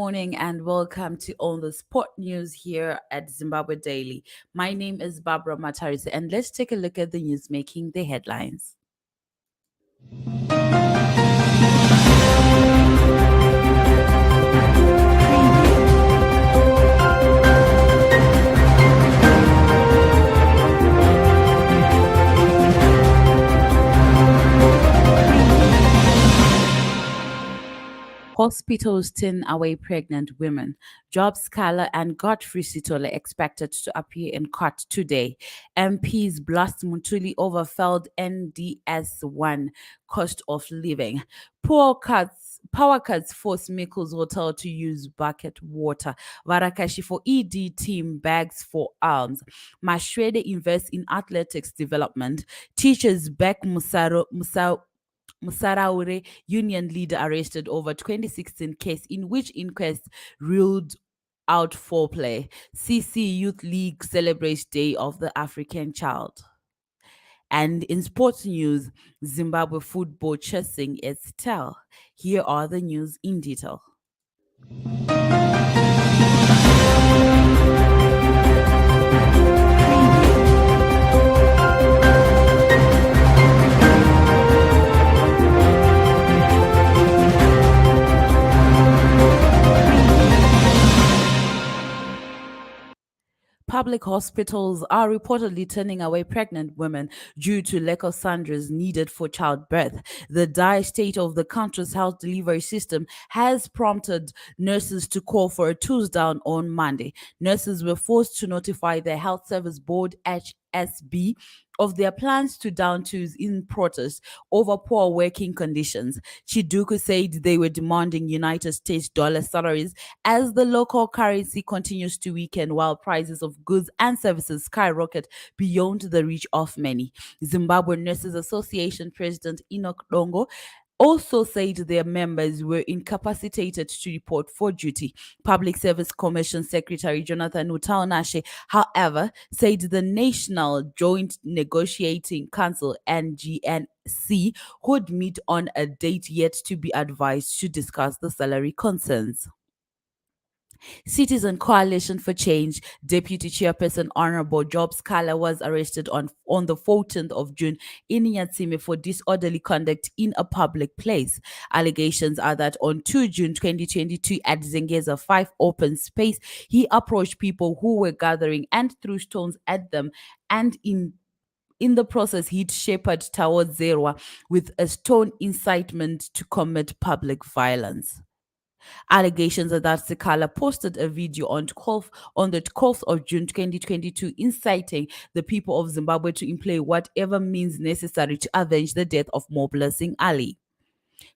morning and welcome to all the sport news here at Zimbabwe Daily. My name is Barbara Mataris and let's take a look at the news making the headlines. Hospitals turn away pregnant women. Job Scholar and Godfrey Sitole expected to appear in court today. MPs blast Mutuli over failed NDS1 cost of living. Power cuts force Mikkels Hotel to use bucket water. Varakashi for ED team bags for arms. Mashwede invests in athletics development. Teachers back Musaraure union leader arrested over 2016 case in which inquest ruled out foreplay. CC Youth League celebrates Day of the African Child. And in sports news, Zimbabwe football chasing its tail. Here are the news in detail. Public hospitals are reportedly turning away pregnant women due to lack of sandras needed for childbirth. The dire state of the country's health delivery system has prompted nurses to call for a tools down on Monday. Nurses were forced to notify their health service board HSB of their plans to down tools in protest over poor working conditions. Chiduku said they were demanding United States dollar salaries as the local currency continues to weaken while prices of goods and services skyrocket beyond the reach of many. Zimbabwe Nurses Association President Enoch Dongo also said their members were incapacitated to report for duty. Public Service Commission Secretary Jonathan Utaonashe, however, said the National Joint Negotiating Council NGNC would meet on a date yet to be advised to discuss the salary concerns. Citizen Coalition for Change Deputy Chairperson Honorable Job Scholar was arrested on the 14th of June in Nyatsime for disorderly conduct in a public place. Allegations are that on 2 June 2022 at Zengeza 5 open space, he approached people who were gathering and threw stones at them, and in the process, he'd shepherd towards Zerwa with a stone incitement to commit public violence. Allegations are that Sekala posted a video on the 12th of June 2022 inciting the people of Zimbabwe to employ whatever means necessary to avenge the death of Mo Blessing Ali.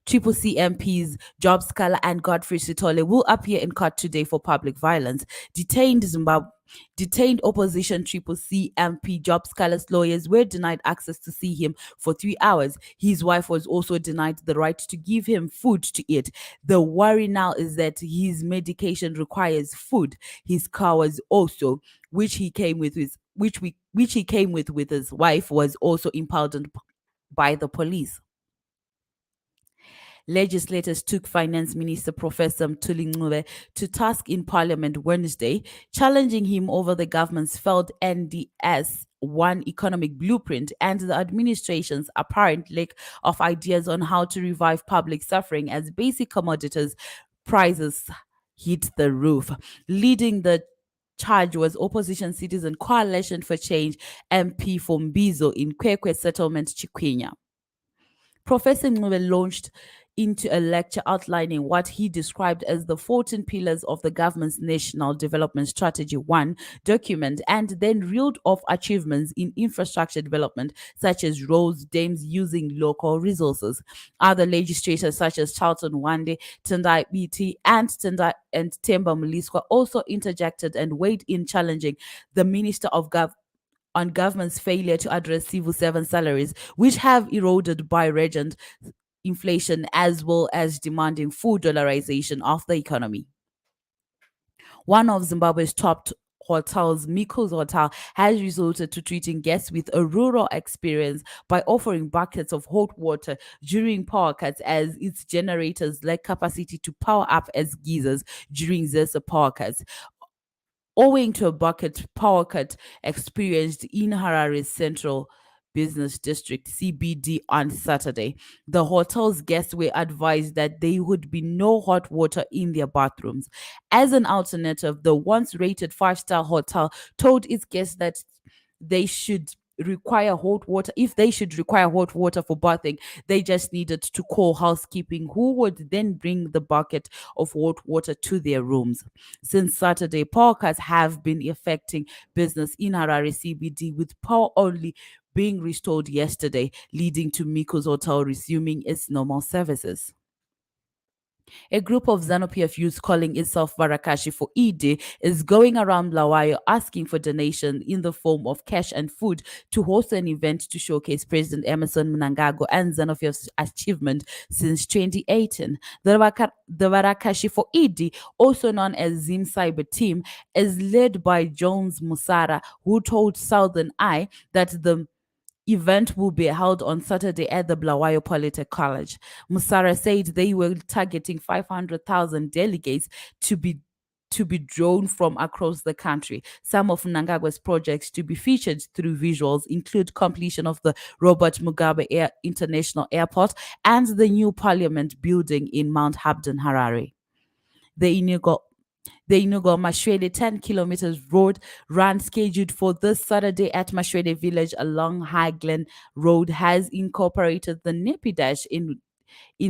Triple C MPs Job Scholar and Godfrey Sitole will appear in court today for public violence. Detained opposition Triple C MP Job Scholar's lawyers were denied access to see him for 3 hours. His wife was also denied the right to give him food to eat. The worry now is that his medication requires food. His car was also, which he came with his wife, was also impounded by the police. Legislators took Finance Minister Professor Mthuli Ncube to task in Parliament Wednesday, challenging him over the government's failed NDS1 economic blueprint and the administration's apparent lack of ideas on how to revive public suffering as basic commodities prices hit the roof. Leading the charge was opposition Citizen Coalition for Change MP for Mbizo in Kwekwe Settlement, Chikwinya. Professor Ncube launched into a lecture outlining what he described as the 14 pillars of the government's National Development Strategy 1 document, and then reeled off achievements in infrastructure development such as roads, dams using local resources. Other legislators such as Charlton Wande, Tendai BT, and Temba Muliswa also interjected and weighed in, challenging the Minister of on government's failure to address civil servant salaries, which have eroded by regent inflation as well as demanding full dollarization of the economy. One of Zimbabwe's top hotels, Miko's Hotel, has resorted to treating guests with a rural experience by offering buckets of hot water during power cuts, as its generators lack capacity to power up as geysers during ZESA power cuts, owing to a bucket power cut experienced in Harare's central business district CBD on Saturday. The hotel's guests were advised that there would be no hot water in their bathrooms. As an alternative, the once rated five-star hotel told its guests that they should require hot water. If they should require hot water for bathing, they just needed to call housekeeping, who would then bring the bucket of hot water to their rooms. Since Saturday, power cuts have been affecting business in Harare CBD, with power only being restored yesterday, leading to Miko's Hotel resuming its normal services. A group of ZANU-PF youth calling itself Varakashi for Eid is going around Blawayo asking for donation in the form of cash and food to host an event to showcase President Emerson Mnangagwa and ZANU-PF's achievement since 2018. The Varakashi for Eid, also known as Zim Cyber Team, is led by Jones Musara, who told Southern Eye that the event will be held on Saturday at the Blawayo Polytech College. Musara said they were targeting 500,000 delegates to be drawn from across the country. Some of Mnangagwa's projects to be featured through visuals include completion of the Robert Mugabe International Airport and the new Parliament building in Mount Habdan, Harare. The inaugural Mashwede 10 kilometers road run scheduled for this Saturday at Mashwede village along High Glen Road has incorporated the Nepi Dash in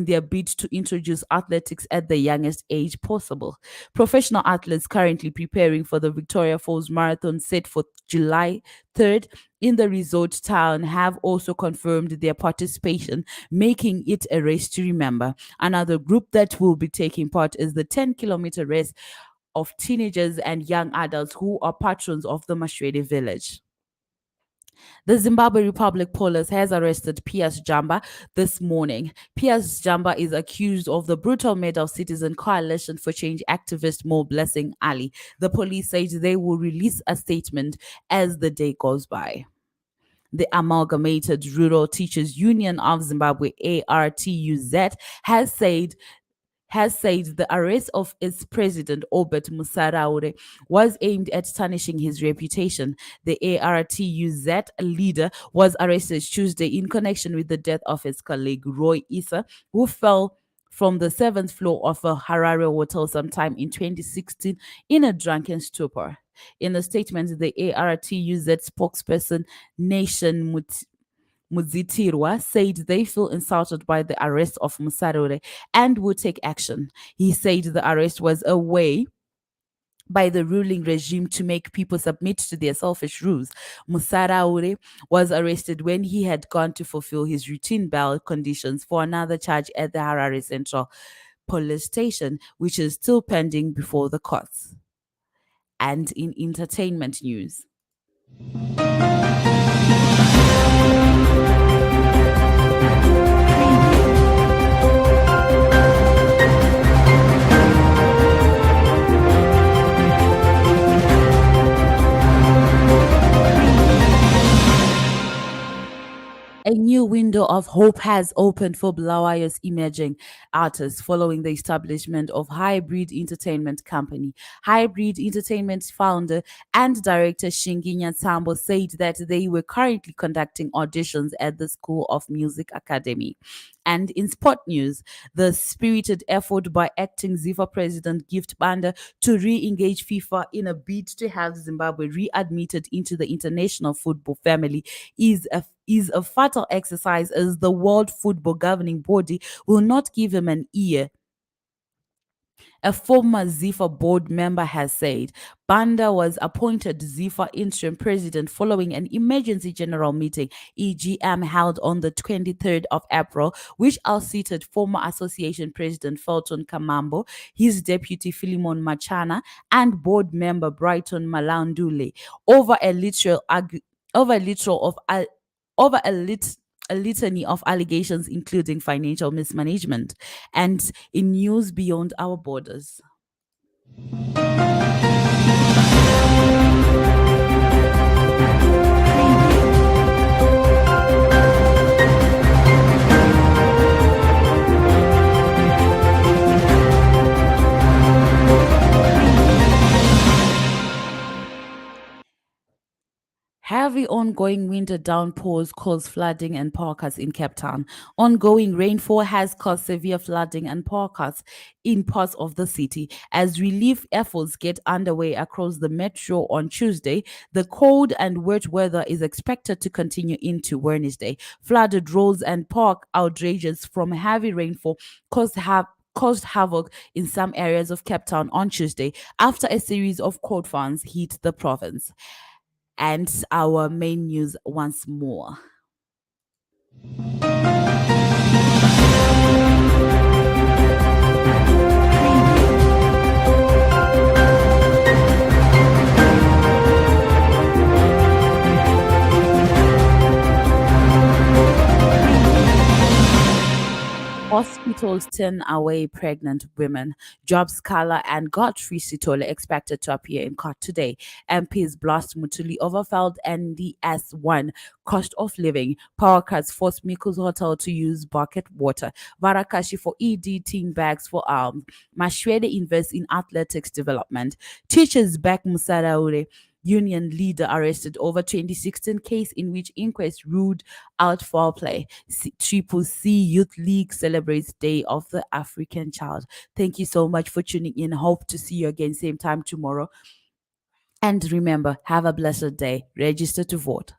their bid to introduce athletics at the youngest age possible. Professional athletes currently preparing for the Victoria Falls Marathon set for July 3rd in the resort town have also confirmed their participation, making it a race to remember. Another group that will be taking part is the 10-kilometer race of teenagers and young adults who are patrons of the Mashwede village. The Zimbabwe Republic Police has arrested Piers Jamba this morning. Piers Jamba is accused of the brutal murder of Citizen Coalition for Change activist Mo Blessing Ali. The police said they will release a statement as the day goes by. The Amalgamated Rural Teachers Union of Zimbabwe, ARTUZ, has said the arrest of its president, Obert Musaraure, was aimed at tarnishing his reputation. The ARTUZ leader was arrested Tuesday in connection with the death of his colleague, Roy Issa, who fell from the seventh floor of a Harare hotel sometime in 2016 in a drunken stupor. In a statement, the ARTUZ spokesperson, Nation Muzitirwa, said they feel insulted by the arrest of Musarure and would take action. He said the arrest was a way by the ruling regime to make people submit to their selfish rules. Musaraure was arrested when he had gone to fulfill his routine bail conditions for another charge at the Harare Central Police Station, which is still pending before the courts. And in entertainment news, a new window of hope has opened for Blawayo's emerging artists following the establishment of Hybrid Entertainment Company. Hybrid Entertainment founder and director Shinginya Sambo said that they were currently conducting auditions at the School of Music Academy. And in sport news, the spirited effort by acting ZIFA president Gift Banda to re-engage FIFA in a bid to have Zimbabwe readmitted into the international football family is a fatal exercise, as the World Football Governing Body will not give him an ear. A former ZIFA board member has said Banda was appointed ZIFA interim president following an emergency general meeting EGM held on the 23rd of April, which seated former association president Felton Kamambo, his deputy Philemon Machana, and board member Brighton Malandule over a litany of allegations, including financial mismanagement. And in news beyond our borders, ongoing winter downpours cause flooding and power cuts in Cape Town. Ongoing rainfall has caused severe flooding and power cuts in parts of the city. As relief efforts get underway across the metro on Tuesday, the cold and wet weather is expected to continue into Wednesday. Flooded roads and park outrages from heavy rainfall caused havoc in some areas of Cape Town on Tuesday after a series of cold fronts hit the province. And our main news once more. Hospitals turn away pregnant women. Job scholar and Godfrey Sitole expected to appear in court today. MPs blast Mutuli over failed NDS1 cost of living. Power cuts force Miko's Hotel to use bucket water. Varakashi for ED team bags for arms. Mashwede invests in athletics development. Teachers back Musaraure. Union leader arrested over 2016 case in which inquest ruled out foul play. Triple C Youth League celebrates Day of the African Child. Thank you so much for tuning in. Hope to see you again same time tomorrow. And remember, have a blessed day. Register to vote.